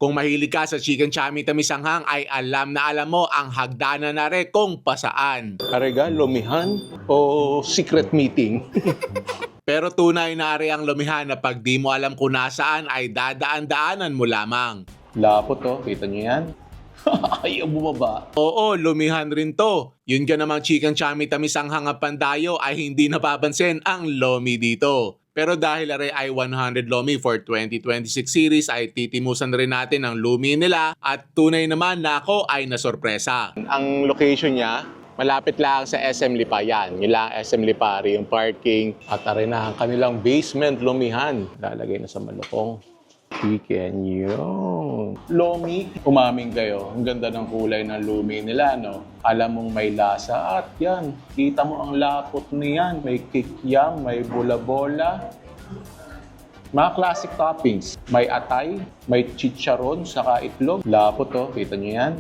Kung mahilig ka sa chicken chami tamis anghang ay alam na alam mo ang hagdanan na rin kung pasaan. Karega, lumihan o secret meeting? Pero tunay na ari ang lumihan na pag di mo alam kung nasaan ay dadaan-daanan mo lamang. Lapot to, kita nyo yan? Ayaw bumaba. Oo, lumihan rin to. Yun ka namang chicken chami tamis anghang at pandayo ay hindi napapansin ang lomi dito. Pero dahil are ay 100 lomi for 2026 series ay titimusan rin natin ang lumi nila at tunay naman na ako ay nasorpresa. Ang location niya, malapit lang sa SM Lipa yan. Yun lang SM Lipa, yung parking. At are na ang kanilang basement lumihan. Lalagay na sa malukong. Chicken yun. Lomi, umamin kayo. Ang ganda ng kulay ng lumi nila, no? Alam mong may lasa. At yan, kita mo ang lapot niyan. May kikyam, may bola-bola. Mga classic toppings. May atay, may chicharon, saka itlog. Lapot to, kita nyo yan?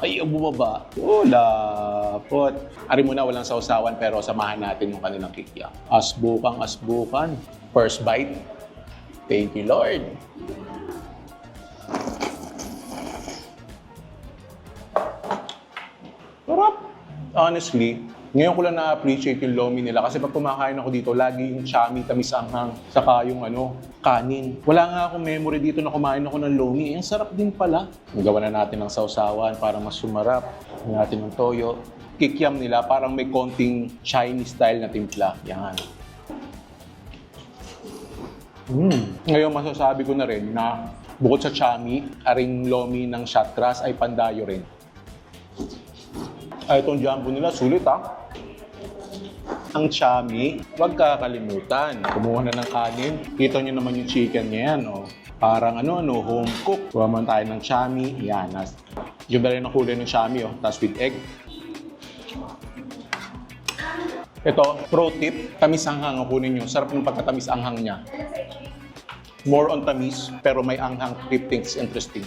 Ayaw bumaba. Oh, lapot. Ari muna, walang sausawan pero samahan natin yung kanilang kikyam. Asbukan. First bite. Thank you, Lord. Sarap. Honestly, ngayon ko lang na-appreciate yung lomi nila kasi pag kumakain ako dito, lagi yung chami, tamis anghang, saka yung kanin. Wala nga akong memory dito na kumain ako ng lomi. Ang sarap din pala. Magawa na natin ng sausawan para mas sumarap. Gawa natin ng toyo. Kikiam nila, parang may konting Chinese style na timpla. Yan. Ngayon masasabi ko na rin na bukod sa chami, aring lomi ng Shatras ay pandayo rin. Ay, itong jumbo nila, sulit Ang chami, huwag kakalimutan. Kumuha na ng kanin. Kita nyo naman yung chicken niya yan, Parang home cook. Kuha man tayo ng chami. Yan. Yung rin ang kulay ng chami, Tapos with egg. Ito, pro tip, tamis anghang ang kunin nyo. Sarap ng pagkatamis anghang niya. More on tamis, pero may anghang. Keep things interesting.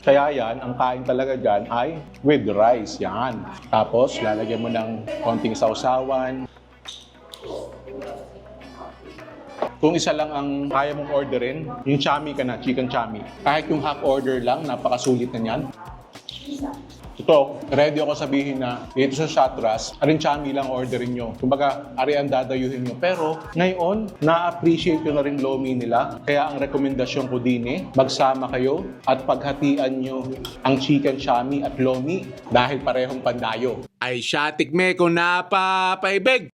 Kaya yan, ang kain talaga dyan ay with rice. Yan. Tapos, lalagyan mo ng konting sausawan. Kung isa lang ang kaya mong orderin, yung chami ka na, chicken chami. Kahit yung half order lang, napakasulit na yan. Ito, ready ako sabihin na dito sa Shatras, aring chami lang orderin nyo. Kumbaga, ari ang dadayuhin nyo. Pero ngayon, na-appreciate ko na rin lomi nila. Kaya ang rekomendasyon ko din magsama kayo at paghatian nyo ang chicken chami at lomi dahil parehong pandayo. Ay siya tikme ko napapaibig.